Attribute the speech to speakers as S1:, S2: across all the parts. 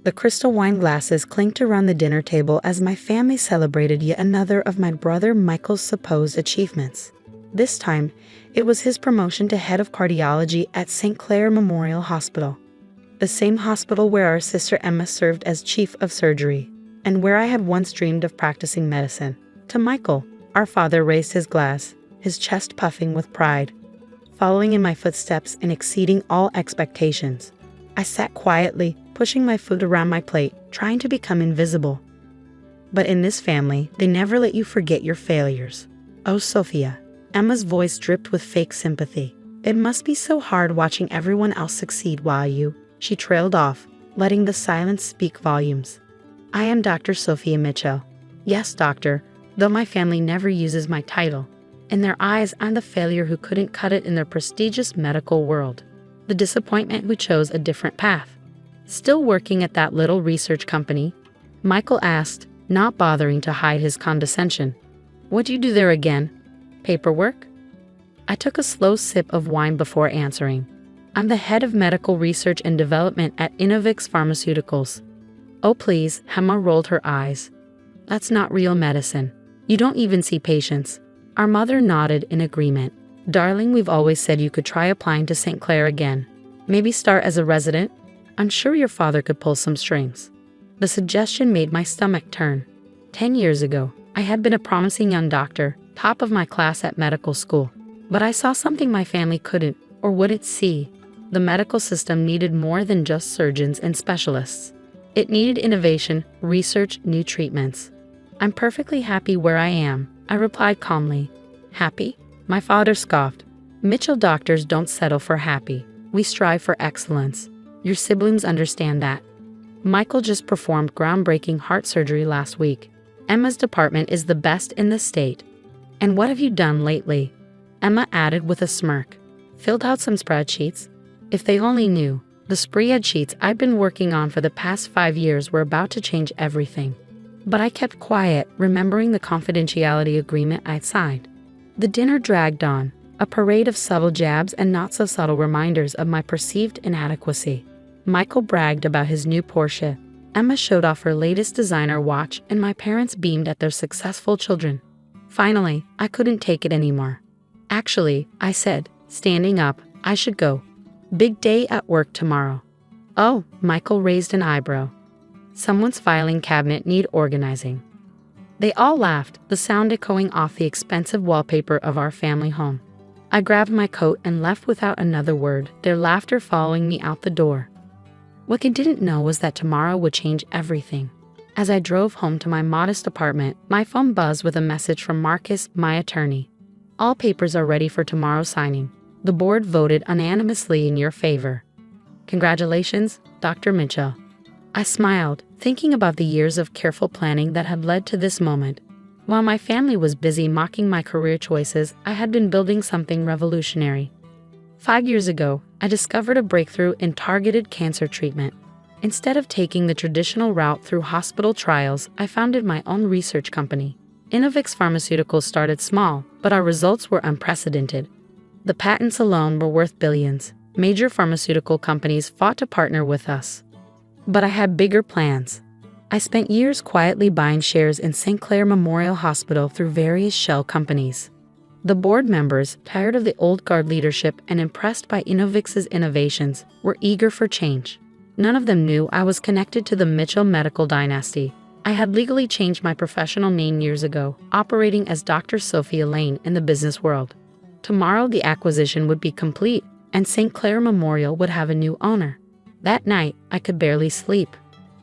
S1: The crystal wine glasses clinked around the dinner table as my family celebrated yet another of my brother Michael's supposed achievements. This time, it was his promotion to head of cardiology at St. Clair Memorial Hospital, the same hospital where our sister Emma served as chief of surgery, and where I had once dreamed of practicing medicine. To Michael, our father raised his glass, his chest puffing with pride, following in my footsteps and exceeding all expectations. I sat quietly, pushing my food around my plate, trying to become invisible. But in this family, they never let you forget your failures. Oh, Sophia. Emma's voice dripped with fake sympathy. It must be so hard watching everyone else succeed while you... She trailed off, letting the silence speak volumes. I am Dr. Sophia Mitchell. Yes, doctor, though my family never uses my title. In their eyes, I'm the failure who couldn't cut it in their prestigious medical world. The disappointment who chose a different path. Still working at that little research company? Michael asked, not bothering to hide his condescension. What do you do there again? Paperwork? I took a slow sip of wine before answering. I'm the head of medical research and development at Innovix Pharmaceuticals. Oh please, Emma rolled her eyes. That's not real medicine. You don't even see patients. Our mother nodded in agreement. Darling, we've always said you could try applying to St. Clair again. Maybe start as a resident? I'm sure your father could pull some strings. The suggestion made my stomach turn. 10 years ago, I had been a promising young doctor, top of my class at medical school. But I saw something my family couldn't or wouldn't see. The medical system needed more than just surgeons and specialists. It needed innovation, research, new treatments. I'm perfectly happy where I am, I replied calmly. Happy? My father scoffed. Mitchell doctors don't settle for happy. We strive for excellence. Your siblings understand that. Michael just performed groundbreaking heart surgery last week. Emma's department is the best in the state. And what have you done lately? Emma added with a smirk. Filled out some spreadsheets. If they only knew, the spreadsheets I've been working on for the past 5 years were about to change everything. But I kept quiet, remembering the confidentiality agreement I'd signed. The dinner dragged on, a parade of subtle jabs and not-so-subtle reminders of my perceived inadequacy. Michael bragged about his new Porsche. Emma showed off her latest designer watch, and my parents beamed at their successful children. Finally, I couldn't take it anymore. Actually, I said, standing up, I should go. Big day at work tomorrow. Oh, Michael raised an eyebrow. Someone's filing cabinet need organizing. They all laughed, the sound echoing off the expensive wallpaper of our family home. I grabbed my coat and left without another word, their laughter following me out the door. What I didn't know was that tomorrow would change everything. As I drove home to my modest apartment, my phone buzzed with a message from Marcus, my attorney. All papers are ready for tomorrow's signing. The board voted unanimously in your favor. Congratulations, Dr. Mitchell. I smiled, thinking about the years of careful planning that had led to this moment. While my family was busy mocking my career choices, I had been building something revolutionary. 5 years ago, I discovered a breakthrough in targeted cancer treatment. Instead of taking the traditional route through hospital trials, I founded my own research company. Innovix Pharmaceuticals started small, but our results were unprecedented. The patents alone were worth billions. Major pharmaceutical companies fought to partner with us. But I had bigger plans. I spent years quietly buying shares in St. Clair Memorial Hospital through various shell companies. The board members, tired of the old guard leadership and impressed by Innovix's innovations, were eager for change. None of them knew I was connected to the Mitchell medical dynasty. I had legally changed my professional name years ago, operating as Dr. Sophia Lane in the business world. Tomorrow the acquisition would be complete, and St. Clair Memorial would have a new owner. That night, I could barely sleep.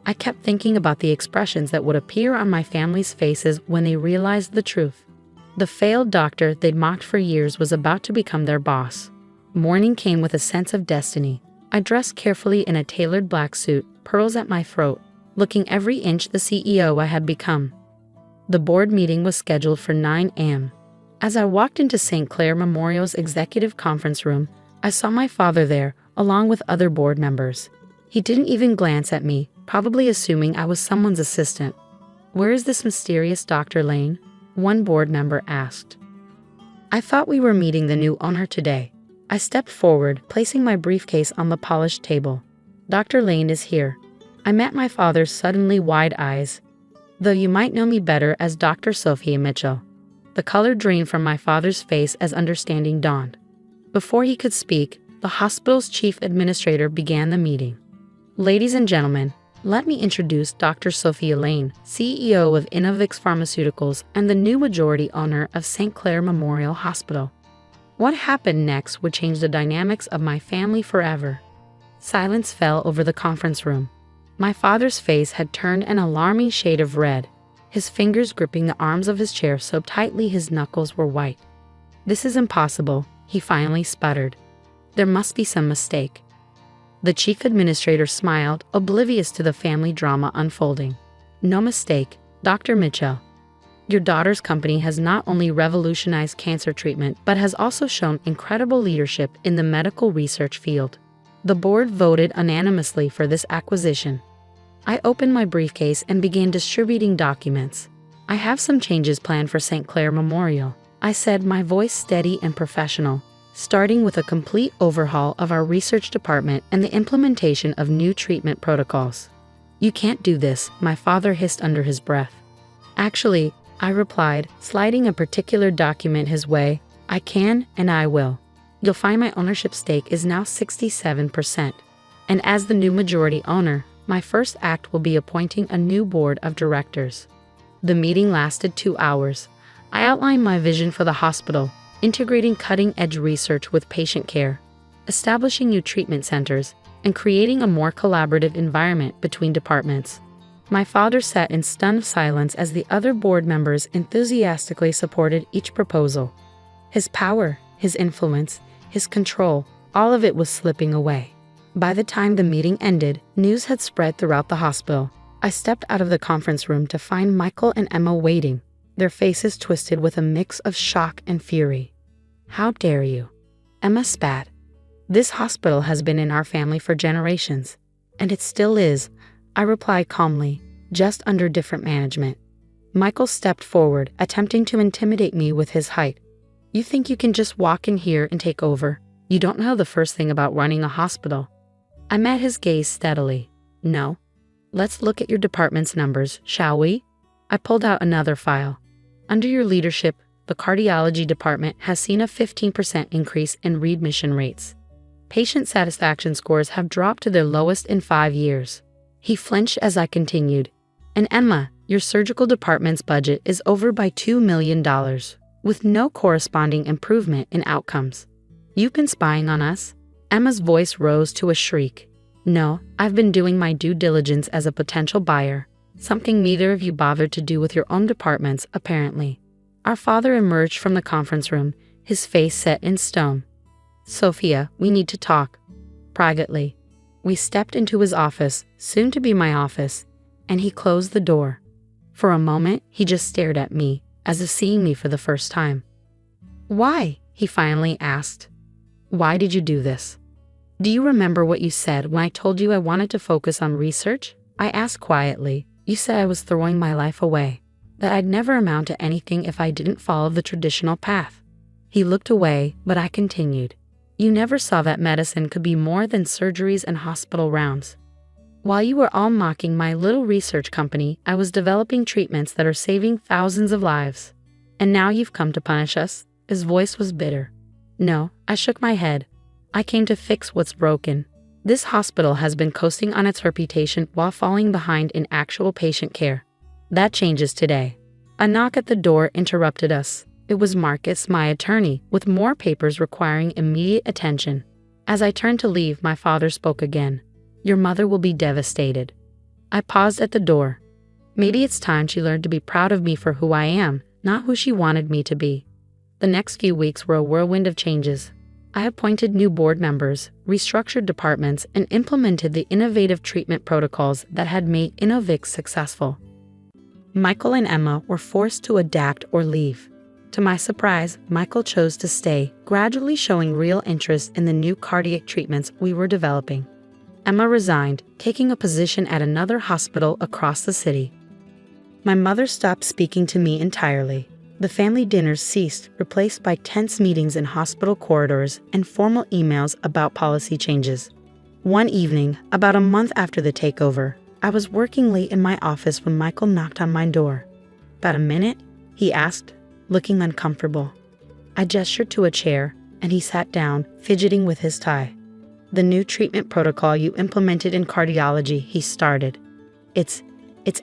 S1: I kept thinking about the expressions that would appear on my family's faces when they realized the truth. The failed doctor they'd mocked for years was about to become their boss. Morning came with a sense of destiny. I dressed carefully in a tailored black suit, pearls at my throat, looking every inch the CEO I had become. The board meeting was scheduled for 9 a.m. As I walked into St. Clair Memorial's executive conference room, I saw my father there, along with other board members. He didn't even glance at me, probably assuming I was someone's assistant. "Where is this mysterious Dr. Lane?" one board member asked. "I thought we were meeting the new owner today." I stepped forward, placing my briefcase on the polished table. "Dr. Lane is here." I met my father's suddenly wide eyes. Though you might know me better as Dr. Sophia Mitchell. The color drained from my father's face as understanding dawned. Before he could speak, the hospital's chief administrator began the meeting. Ladies and gentlemen, let me introduce Dr. Sophia Lane, CEO of Innovix Pharmaceuticals and the new majority owner of St. Clair Memorial Hospital. What happened next would change the dynamics of my family forever. Silence fell over the conference room. My father's face had turned an alarming shade of red, his fingers gripping the arms of his chair so tightly his knuckles were white. "This is impossible," he finally sputtered. "There must be some mistake." The chief administrator smiled, oblivious to the family drama unfolding. "No mistake, Dr. Mitchell. Your daughter's company has not only revolutionized cancer treatment but has also shown incredible leadership in the medical research field. The board voted unanimously for this acquisition." I opened my briefcase and began distributing documents. "I have some changes planned for St. Clair Memorial," I said, my voice steady and professional, starting with a complete overhaul of our research department and the implementation of new treatment protocols. "You can't do this," my father hissed under his breath. "Actually," I replied, sliding a particular document his way, "I can and I will. You'll find my ownership stake is now 67%. And as the new majority owner, my first act will be appointing a new board of directors." The meeting lasted 2 hours. I outlined my vision for the hospital, integrating cutting-edge research with patient care, establishing new treatment centers, and creating a more collaborative environment between departments. My father sat in stunned silence as the other board members enthusiastically supported each proposal. His power, his influence, his control, all of it was slipping away. By the time the meeting ended, news had spread throughout the hospital. I stepped out of the conference room to find Michael and Emma waiting, their faces twisted with a mix of shock and fury. "How dare you?" Emma spat. "This hospital has been in our family for generations. And it still is," I replied calmly, "just under different management." Michael stepped forward, attempting to intimidate me with his height. "You think you can just walk in here and take over? You don't know the first thing about running a hospital." I met his gaze steadily. "No. Let's look at your department's numbers, shall we?" I pulled out another file. "Under your leadership, the cardiology department has seen a 15% increase in readmission rates. Patient satisfaction scores have dropped to their lowest in 5 years. He flinched as I continued. "And Emma, your surgical department's budget is over by $2 million, with no corresponding improvement in outcomes. You've been spying on us?" Emma's voice rose to a shriek. "No, I've been doing my due diligence as a potential buyer, something neither of you bothered to do with your own departments, apparently." Our father emerged from the conference room, his face set in stone. "Sophia, we need to talk. Privately." We stepped into his office, soon to be my office, and he closed the door. For a moment, he just stared at me, as if seeing me for the first time. "Why?" he finally asked. "Why did you do this? Do you remember what you said when I told you I wanted to focus on research?" I asked quietly. "You said I was throwing my life away, that I'd never amount to anything if I didn't follow the traditional path." He looked away, but I continued. "You never saw that medicine could be more than surgeries and hospital rounds. While you were all mocking my little research company, I was developing treatments that are saving thousands of lives. And now you've come to punish us." His voice was bitter. "No," I shook my head. "I came to fix what's broken. This hospital has been coasting on its reputation while falling behind in actual patient care. That changes today." A knock at the door interrupted us. It was Marcus, my attorney, with more papers requiring immediate attention. As I turned to leave, my father spoke again. "Your mother will be devastated." I paused at the door. Maybe it's time she learned to be proud of me for who I am, not who she wanted me to be. The next few weeks were a whirlwind of changes. I appointed new board members, restructured departments, and implemented the innovative treatment protocols that had made Innovix successful. Michael and Emma were forced to adapt or leave. To my surprise, Michael chose to stay, gradually showing real interest in the new cardiac treatments we were developing. Emma resigned, taking a position at another hospital across the city. My mother stopped speaking to me entirely. The family dinners ceased, replaced by tense meetings in hospital corridors and formal emails about policy changes. One evening, about a month after the takeover, I was working late in my office when Michael knocked on my door. "About a minute?" he asked, looking uncomfortable. I gestured to a chair, and he sat down, fidgeting with his tie. "The new treatment protocol you implemented in cardiology," he started. It's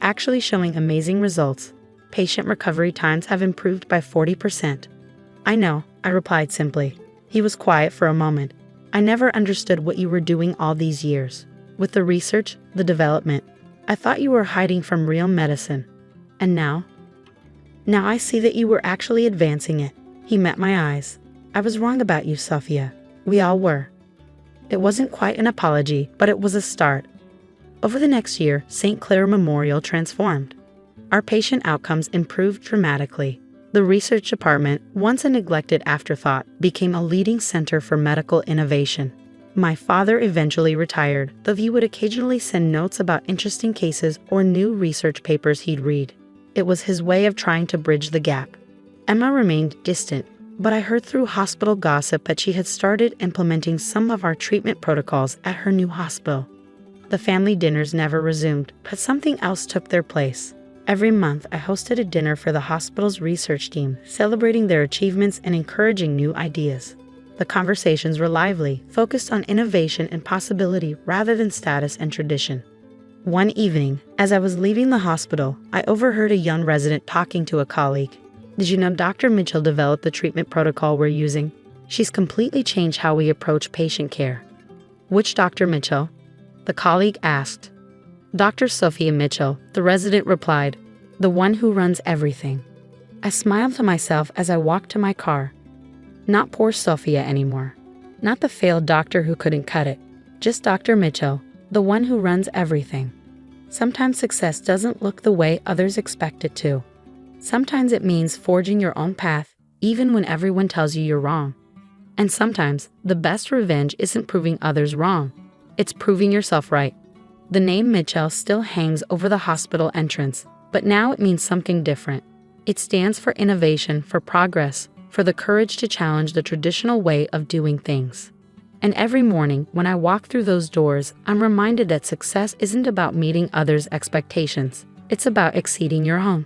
S1: actually showing amazing results. Patient recovery times have improved by 40%. "I know," I replied simply. He was quiet for a moment. "I never understood what you were doing all these years. With the research, the development. I thought you were hiding from real medicine. And now? Now I see that you were actually advancing it." He met my eyes. "I was wrong about you, Sophia. We all were." It wasn't quite an apology, but it was a start. Over the next year, St. Clair Memorial transformed. Our patient outcomes improved dramatically. The research department, once a neglected afterthought, became a leading center for medical innovation. My father eventually retired, though he would occasionally send notes about interesting cases or new research papers he'd read. It was his way of trying to bridge the gap. Emma remained distant, but I heard through hospital gossip that she had started implementing some of our treatment protocols at her new hospital. The family dinners never resumed, but something else took their place. Every month, I hosted a dinner for the hospital's research team, celebrating their achievements and encouraging new ideas. The conversations were lively, focused on innovation and possibility rather than status and tradition. One evening, as I was leaving the hospital, I overheard a young resident talking to a colleague. "Did you know Dr. Mitchell developed the treatment protocol we're using? She's completely changed how we approach patient care." "Which Dr. Mitchell?" the colleague asked. "Dr. Sophia Mitchell," the resident replied, "the one who runs everything." I smiled to myself as I walked to my car. Not poor Sophia anymore. Not the failed doctor who couldn't cut it. Just Dr. Mitchell, the one who runs everything. Sometimes success doesn't look the way others expect it to. Sometimes it means forging your own path, even when everyone tells you you're wrong. And sometimes, the best revenge isn't proving others wrong. It's proving yourself right. The name Mitchell still hangs over the hospital entrance, but now it means something different. It stands for innovation, for progress, for the courage to challenge the traditional way of doing things. And every morning, when I walk through those doors, I'm reminded that success isn't about meeting others' expectations. It's about exceeding your own.